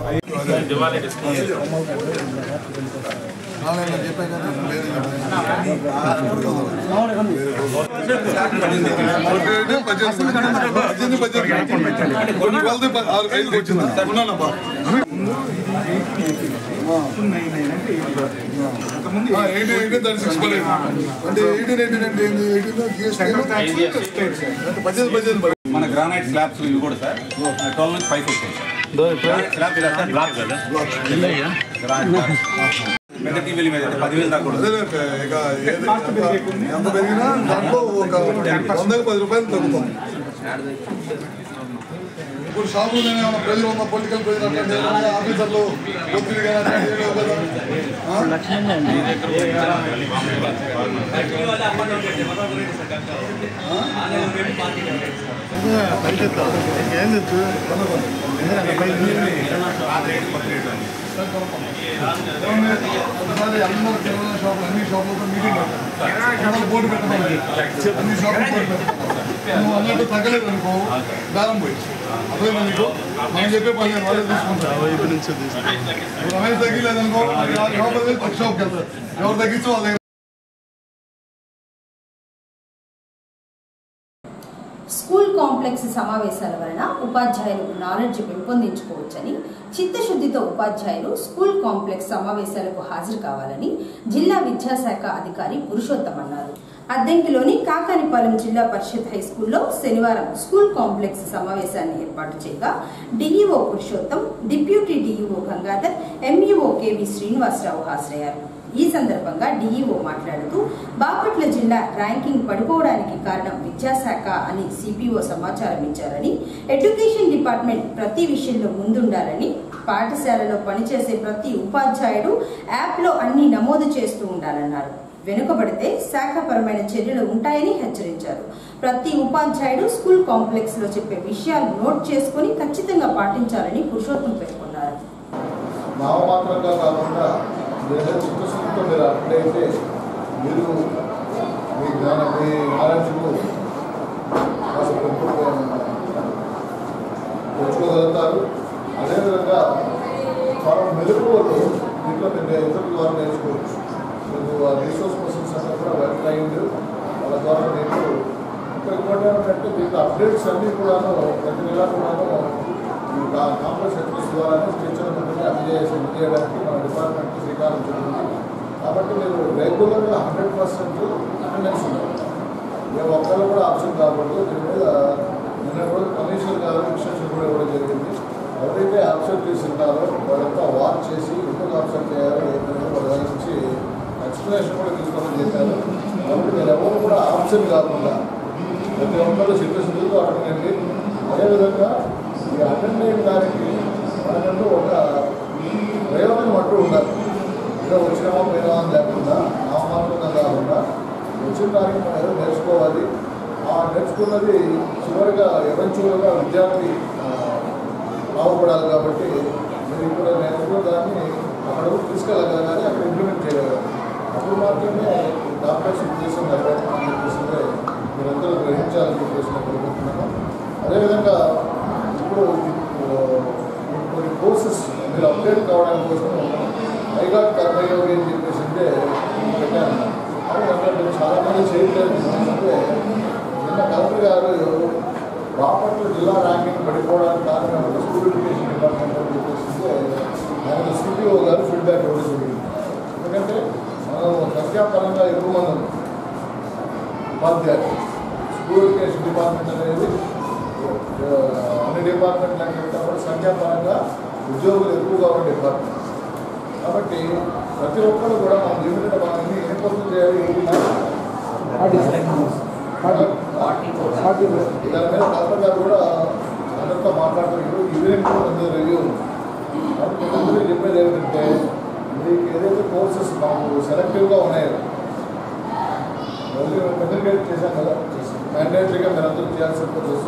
I: మన గ్రానైట్ స్లాబ్స్ ఇవి కూడా సార్ 12 నుంచి 5 వచ్చాయి పెద్ద టీవీల మీద 10,000 దాకా
B: ఎంత పెరిగినా దాంట్లో ఒక 100-10 రూపాయలు తగ్గుతుంది. ఇప్పుడు షాపులు ఏమైనా ప్రజలు ఉన్న పొలిటికల్ ప్రజలు అట్లాంటి ఆఫీసర్లు ఒత్తిడి కానీ ఒకసారి అందరూ కిరాణా షాపులు అన్ని షాపులతో మీటింగ్ పెట్టాలి. బోర్డు పెట్టమని అన్ని షాపులు బోర్డు పెట్టాలి. నువ్వు అన్నట్టు తగ్గలేదు అనుకో బేరం పోయి అర్థమైనా నీకు మనం చెప్పే 15 వాళ్ళు తీసుకుంటారు. రమేష్ తగ్గలేదనుకో షాప్ పక్క షాప్కి వెళ్తారు. ఎవరు తగ్గించు వాళ్ళ
A: స్కూల్ కాంప్లెక్స్ సమావేశాల వలన ఉపాధ్యాయులు నాలెడ్జ్ పెంపొందించుకోవచ్చని, చిత్తశుద్ధితో ఉపాధ్యాయులు స్కూల్ కాంప్లెక్స్ సమావేశాలకు హాజరు కావాలని జిల్లా విద్యాశాఖ అధికారి పురుషోత్తం అన్నారు. అద్దెంకిలోని కాకానిపాలెం జిల్లా పరిషత్ హై స్కూల్లో శనివారం స్కూల్ కాంప్లెక్స్ సమావేశాన్ని ఏర్పాటు చేయగా DEO Purushottam, deputy DEO Gangadhar, MEO KV Srinivasarao హాజరయ్యారు. ఈ సందర్భంగా డిఈఓ మాట్లాడుతూ బాపట్ల జిల్లా ర్యాంకింగ్ పడిపోవడానికి కారణం విద్యాశాఖ అని సిపిఓ సమాచారం ఇచ్చారని, ఎడ్యుకేషన్ డిపార్ట్మెంట్ ప్రతి విషయంలో ముందుండాలని, పాఠశాలలో పనిచేసే ప్రతి ఉపాధ్యాయుడు యాప్లో అన్ని నమోదు చేస్తూ ఉండాలన్నారు. వెనుకబడితే శాఖపరమైన చర్యలు ఉంటాయని హెచ్చరించారు. ప్రతి ఉపాధ్యాయుడు స్కూల్ కాంప్లెక్స్ లో చెప్పే విషయాలు నోట్ చేసుకుని ఖచ్చితంగా పాటించాలని పురుషోత్తం పేర్కొన్నారు.
B: చిత్తశుద్ధితో మీరు అట్లయితే మీరు మీ నాలెడ్జ్కు తెచ్చుకోగలుగుతారు. అదేవిధంగా చాలా మెరుగులు దీంట్లో మీరు ఇతరుల ద్వారా నేర్చుకోవచ్చు. మీకు రిసోర్స్ పర్సన్స్ అంతా కూడా వెల్ ట్రైన్డ్ వాళ్ళ ద్వారా మీకు ఇంకోటి ఏమంటే మీకు అప్డేట్స్ అన్నీ కూడాను ప్రతి నెల కూడాను ఈ కాంప్లెక్స్ ఎక్స్ప్రెస్ ద్వారానే టీచర్ అందజేయడానికి మన డిపార్ట్మెంట్ శ్రీకారం చుట్టింది. కాబట్టి మీరు రెగ్యులర్గా 100% అటెండెన్స్ ఉండాలి. మేము ఒక్కరు కూడా ఆప్షన్ కాకూడదు. దీని మీద నిన్న కూడా కమిషనర్ గారు ఇన్స్ట్రక్షన్ కూడా ఇవ్వడం జరిగింది. ఎవరైతే ఆప్షన్ తీసుకుంటారో వాళ్ళంతా వాచ్ చేసి ఎందుకు ఆప్షన్ చేయాలో ఏంటంటే వాళ్ళ దగ్గర నుంచి ఎక్స్ప్లెనేషన్ కూడా తీసుకోమని చెప్పారు. కాబట్టి మీరు ఎవరు కూడా ఆప్షన్ కాకుండా ప్రతి ఒక్కరు చిత్తశుద్ధితో అటెండ్. అదేవిధంగా ఈ అటెండ్ అయిన దానికి మనకంటూ ఒక ప్రయోజనం అంటూ ఉండాలి. ఇలా వచ్చినామా పోయినామా అని లేకుండా నామాత్రంగా కాకుండా వచ్చిన దానికి మనం ఏదో నేర్చుకోవాలి. ఆ నేర్చుకున్నది చివరిగా ఎవెన్చువల్గా విద్యార్థి బాగుపడాలి. కాబట్టి మీరు ఇక్కడ నేర్చుకున్న దాన్ని అక్కడ తీసుకెళ్ళగలగాలి, అక్కడ ఇంప్లిమెంట్ చేయగలగాలి. అప్పుడు మాత్రమే కాంప్లెక్స్ ఉద్దేశం నెరవేర్చాలని చెప్పేసిందే మీరందరూ గ్రహించాలని చెప్పేసి నేను కోరుకుంటున్నాను. అదేవిధంగా ఇప్పుడు కొన్ని కోర్సెస్ మీరు అప్డేట్ కావడానికి కోసం ఐగాట్ కర్మయోగి అని చెప్పేసి అంటే పెట్టాను. అంటే చాలామంది చేయట్లేదు. అంటే నిన్న కలెక్టర్ గారు బాపట్ల జిల్లా ర్యాంకింగ్ పడిపోవడానికి కారణం స్కూల్ ఎడ్యుకేషన్ డిపార్ట్మెంట్ అని చెప్పేసి ఆయన సిపిఓ గారు ఫీడ్బ్యాక్ ఇవ్వడం జరిగింది. ఎందుకంటే మనం సంఖ్యాపరంగా ఎక్కువ మంది ఉపాధ్యాయులు స్కూల్ ఎడ్యుకేషన్ డిపార్ట్మెంట్ అనేది అన్ని డిపార్ట్మెంట్లు అంటే కూడా సంఖ్యాపరంగా ఉద్యోగులు ఎక్కువగా ఉన్న డిపార్ట్మెంట్. కాబట్టి ప్రతి ఒక్కరు కూడా మనం లిమిటెడ్ మనల్ని ఎన్ని పర్సెంట్ చేయాలి దాని మీద కలెక్టర్ గారు కూడా అందరితో మాట్లాడుతున్నారు. ఈవెంట్ కూడా రివ్యూ ఉంది. కాబట్టి చెప్పేది ఏమిటంటే మీకు ఏదైతే కోర్సెస్ మాకు సెలెక్టివ్గా ఉన్నాయో కమ్యూనికేట్ చేశాం కదా, మ్యాండేటరీగా మీరందరూ చేయాల్సిన కోర్సెస్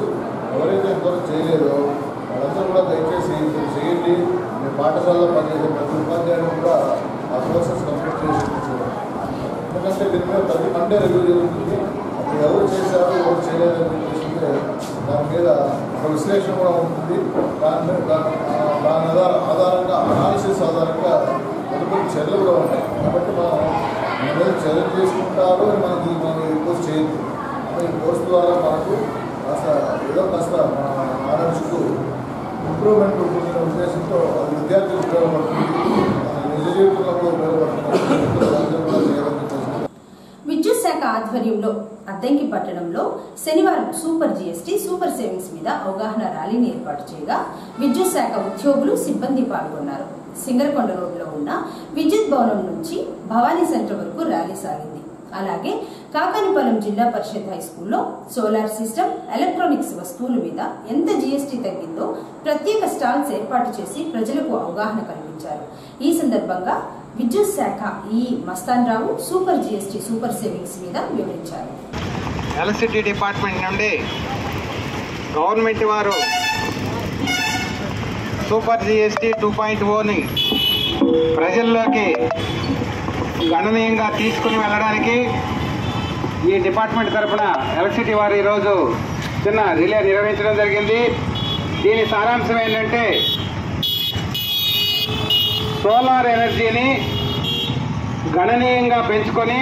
B: ఎవరైతే ఎంతవరకు చేయలేదో వాళ్ళందరూ కూడా దయచేసి మీరు చేయండి. మీ పాఠశాలలో పనిచేసే ప్రతి ఉపాధ్యాయులు కూడా ఆ కోర్సెస్ కంప్లీట్ చేసి ఎందుకంటే దీని మీద ప్రతి మండే రివ్యూ జరుగుతుంది. అప్పుడు ఎవరు చేశారు ఎవరు చేయలేదని చెప్పేసి దాని మీద ఒక విశ్లేషణ కూడా ఉంటుంది. దాని ఆధారంగా అనాలిసిస్ ఆధారంగా కొన్ని చర్యలు కూడా ఉంటాయి. కాబట్టి మనం మన మీద చర్యలు తీసుకుంటారు అని మనం రిక్వెస్ట్ చేయదు. ఈ కోర్సు ద్వారా మనకు కాస్త మన నాలెడ్జ్కు ఇంప్రూవ్మెంట్ ఉంటుందనే ఉద్దేశంతో అది విద్యార్థులకు ఉపయోగపడుతుంది, నిజ జీవితంలో కూడా ఉపయోగపడుతుంది.
A: విద్యుత్ శాఖ ఆధ్వర్యంలో అద్దంకి పట్టణంలో శనివారం సూపర్ జీఎస్టీ సూపర్ సేవింగ్స్ మీద అవగాహన ర్యాలీని ఏర్పాటు చేయగా విద్యుత్ శాఖ ఉద్యోగులు సిబ్బంది పాల్గొన్నారు. సింగరకొండ రోడ్లో ఉన్న విద్యుత్ భవనం నుంచి భవానీ సెంటర్ వరకు ర్యాలీ సాగింది. అలాగే కాకానిపాలెం జిల్లా పరిషత్ హై స్కూల్లో సోలార్ సిస్టమ్, ఎలక్ట్రానిక్స్ వస్తువుల మీద ఎంత జీఎస్టీ తగ్గిందో ప్రత్యేక స్టాల్స్ ఏర్పాటు చేసి ప్రజలకు అవగాహన కల్పించారు. ఈ సందర్భంగా విద్యుత్ శాఖ ఈ మస్తాన్ రావు సూపర్ జీఎస్టీ సూపర్ సేవింగ్స్ మీద వివరించారు.
E: ఎలక్ట్రిసిటీ డిపార్ట్మెంట్ నుండి గవర్నమెంట్ వారు సూపర్ జీఎస్టీ 2.0ని ప్రజల్లోకి గణనీయంగా తీసుకుని వెళ్ళడానికి ఈ డిపార్ట్మెంట్ తరఫున ఎలక్ట్రిసిటీ వారు ఈరోజు చిన్న రిలే నిర్వహించడం జరిగింది. దీని సారాంశం ఏంటంటే సోలార్ ఎనర్జీని గణనీయంగా పెంచుకొని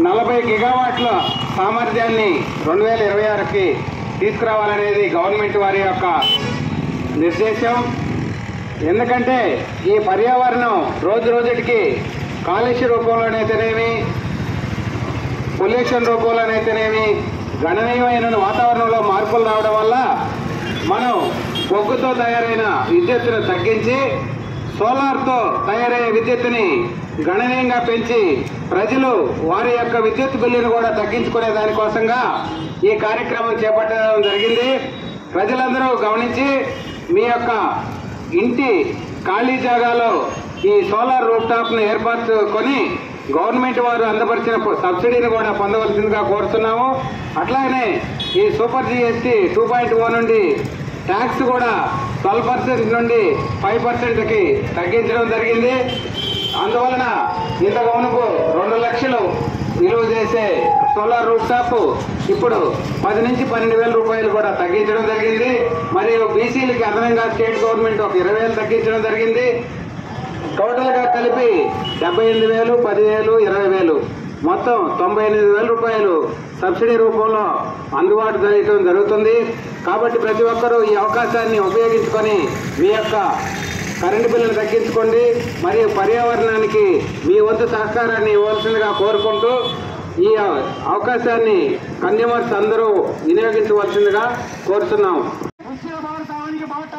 E: 40 గిగావాట్ల సామర్థ్యాన్ని 2026కి తీసుకురావాలనేది గవర్నమెంట్ వారి యొక్క నిర్దేశం. ఎందుకంటే ఈ పర్యావరణం రోజు రోజుకి కాలుష్య రూపంలోనైతేనేమి, పొల్యూషన్ రూపంలోనైతేనేమి గణనీయమైన వాతావరణంలో మార్పులు రావడం వల్ల మనం బొగ్గుతో తయారైన విద్యుత్తును తగ్గించి సోలార్తో తయారయ్యే విద్యుత్తుని గణనీయంగా పెంచి ప్రజలు వారి యొక్క విద్యుత్ బిల్లును కూడా తగ్గించుకునే దానికోసంగా ఈ కార్యక్రమం చేపట్టడం జరిగింది. ప్రజలందరూ గమనించి మీ యొక్క ఇంటి ఖాళీ జాగాలో ఈ సోలార్ రూఫ్ టాప్ను ఏర్పరచుకొని గవర్నమెంట్ వారు అందపరిచిన సబ్సిడీని కూడా పొందవలసిందిగా కోరుతున్నాము. అట్లాగనే ఈ సూపర్ జీఎస్టీ 2.0 నుండి ట్యాక్స్ కూడా 12% నుండి 5%కి తగ్గించడం జరిగింది. అందువలన ఇంతకు మునుపు 2 లక్షలు విలువ చేసే సోలార్ రూఫ్ టాప్ ఇప్పుడు 10 నుంచి 12,000 రూపాయలు కూడా తగ్గించడం జరిగింది. మరియు బీసీలకి అదనంగా స్టేట్ గవర్నమెంట్ ఒక 20,000 తగ్గించడం జరిగింది. టోటల్గా కలిపి 78,000, 10,000, 20,000 మొత్తం 98,000 రూపాయలు సబ్సిడీ రూపంలో అందుబాటు చేయడం జరుగుతుంది. కాబట్టి ప్రతి ఒక్కరూ ఈ అవకాశాన్ని ఉపయోగించుకొని మీ యొక్క కరెంటు బిల్లును తగ్గించుకోండి. మరియు పర్యావరణానికి మీ వంతు సహకారాన్ని ఇవ్వాల్సిందిగా కోరుకుంటూ ఈ అవకాశాన్ని కన్జ్యూమర్స్ అందరూ వినియోగించవలసిందిగా కోరుతున్నాం.
J: సుస్థిర భారతానికి బాట,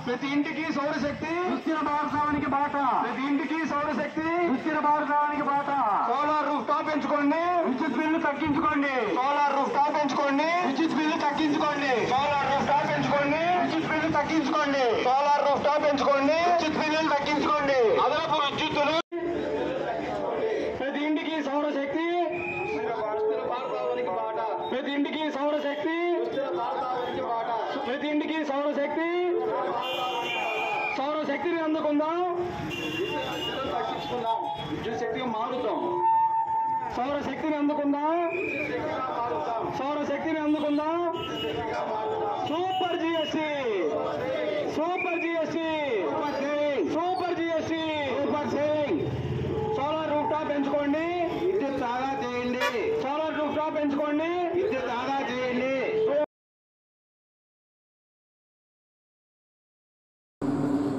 J: ప్రతి ఇంటికి సౌరశక్తి. సుస్థిర భారతానికి బాట, ప్రతి ఇంటికి సౌరశక్తి. సుస్థిర భారతానికి బాట. సోలార్ రూఫ్ టాప్ పెంచుకోండి, విద్యుత్ బిల్లు తగ్గించుకోండి. సోలార్ రూఫ్ టాప్ పెంచుకోండి, విద్యుత్ బిల్లు తగ్గించుకోండి. సోలార్ రూఫ్ టాప్ పెంచుకోండి, విద్యుత్ బిల్లు తగ్గించుకోండి. సోలార్ రూఫ్ టాప్ పెంచుకోండి, విద్యుత్ బిల్లులు తగ్గించుకోండి. అదనపు విద్యుత్తులు ప్రతి ఇంటికి సౌరశక్తి. ప్రతి ఇంటికి సౌరశక్తి. ప్రతి ఇంటికి సౌరశక్తి. సౌరశక్తిని అందుకుందాం, విద్యుత్ శక్తిగా మారుతాం. సౌరశక్తిని అందుకుందాం, సౌరశక్తిని అందుకుందాం. Super GST, super GST, super GST, super saving. Solar rooftop పెంచుకోండి, విద్యుత్ ఆదా చేయండి. సోలార్ రూఫ్ టాప్ పెంచుకోండి, విద్యుత్ ఆదా చేయండి.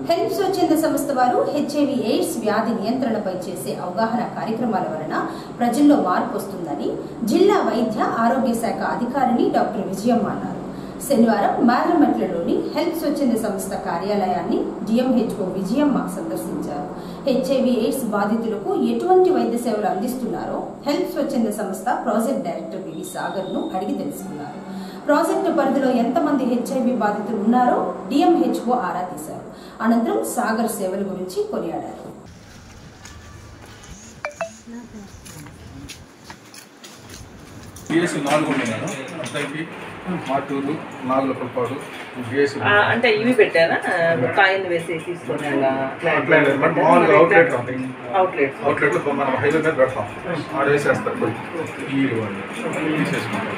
A: హెల్ప్ స్వచ్ఛంద సంస్థ వారు హెచ్ఐవి ఎయిడ్స్ వ్యాధి నియంత్రణపై చేసే అవగాహన కార్యక్రమాల వలన ప్రజల్లో మార్పు వస్తుందని జిల్లా వైద్య ఆరోగ్య శాఖ అధికారిని డాక్టర్ విజయమ్మ అన్నారు. శనివారం మారమెట్లలోని హెల్త్ స్వచ్ఛంద సంస్థ కార్యాలయాన్ని డిఎంహెచ్ఓ విజయమ్మ సందర్శించారు. హెచ్ఐవి ఎయిడ్స్ బాధితులకు ఎటువంటి వైద్య సేవలు అందిస్తున్నారో హెల్త్ స్వచ్ఛంద సంస్థ ప్రాజెక్ట్ డైరెక్టర్ వివి సాగర్ ను అడిగి తెలుసుకున్నారు. ప్రాజెక్టు పరిధిలో ఎంతమంది హెచ్ఐవి బాధితులు ఉన్నారో డిఎంహెచ్ఓ ఆరా తీశారు. అనంతరం సాగర్ సేవల గురించి కొనియాడారు.
K: మాటూరు నాగులపల్పాడు
L: అంటే ఇవి పెట్టారా కాయిన్ వేసి తీసుకొని
K: అవుట్లెట్ మనం హైవే మీద పెడతాం ఆడ వేసేస్తారు ఈ తీసేసుకుంటాం.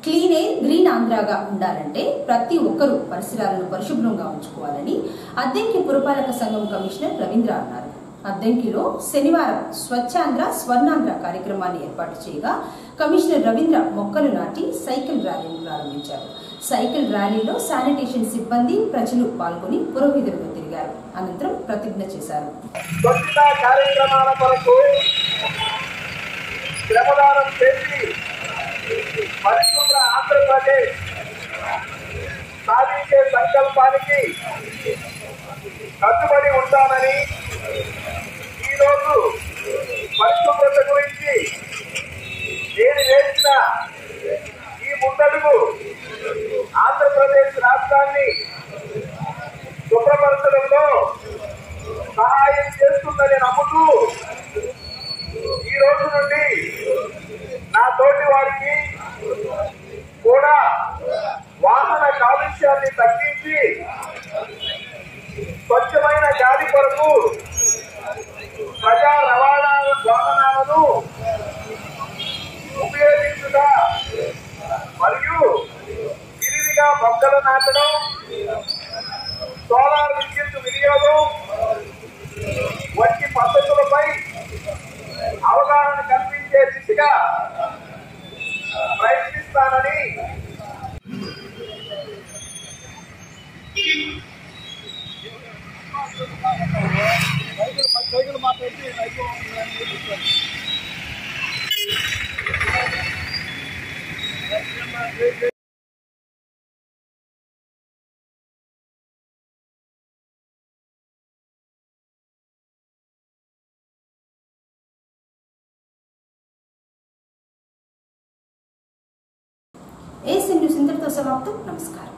A: క్లీన్ ఎయిర్ గ్రీన్ ఆంధ్రాగా ఉండాలంటే ప్రతి ఒక్కరూ పరిసరాలను పరిశుభ్రంగా ఉంచుకోవాలని అద్దంకి పురపాలక సంఘం కమిషనర్ రవీంద్ర అన్నారు. అద్దంకిలో శనివారం స్వచ్ఛాంధ్ర స్వర్ణాంధ్ర కార్యక్రమాన్ని ఏర్పాటు చేయగా కమిషనర్ రవీంద్ర మొక్కలు నాటి సైకిల్ ర్యాలీని ప్రారంభించారు. సైకిల్ ర్యాలీలో శానిటేషన్ సిబ్బంది ప్రజలు పాల్గొని పురోహితులుగా తిరిగారు. అనంతరం ప్రతిజ్ఞ చేశారు.
J: పరిశుభ్ర ఆంధ్రప్రదేశ్ సాధించే సంకల్పానికి కట్టుబడి ఉంటానని ఈరోజు పరిశుభ్రత గురించి నేను వేసిన ఈ ముందడుగు ఆంధ్రప్రదేశ్ రాష్ట్రాన్ని శుభ్రపరచడంలో సహాయం చేస్తుందని నమ్ముతూ ఈ రోజు నుండి నా తోటి వారికి కూడా వాహన కాలుష్యాన్ని తగ్గించి స్వచ్ఛమైన గాలి కొరకు ప్రజా రవాణా వాహనాలను ఉపయోగించుట మరియు విరివిగా మొక్కలు నాటడం, సోలార్ విద్యుత్ వినియోగం వంటి పద్ధతులపై అవగాహన కల్పించే దిశగా ప్రయత్నిస్తానని
A: ఏఎస్ఎన్ న్యూస్ ఇంతటితో సమాప్తం. నమస్కారం.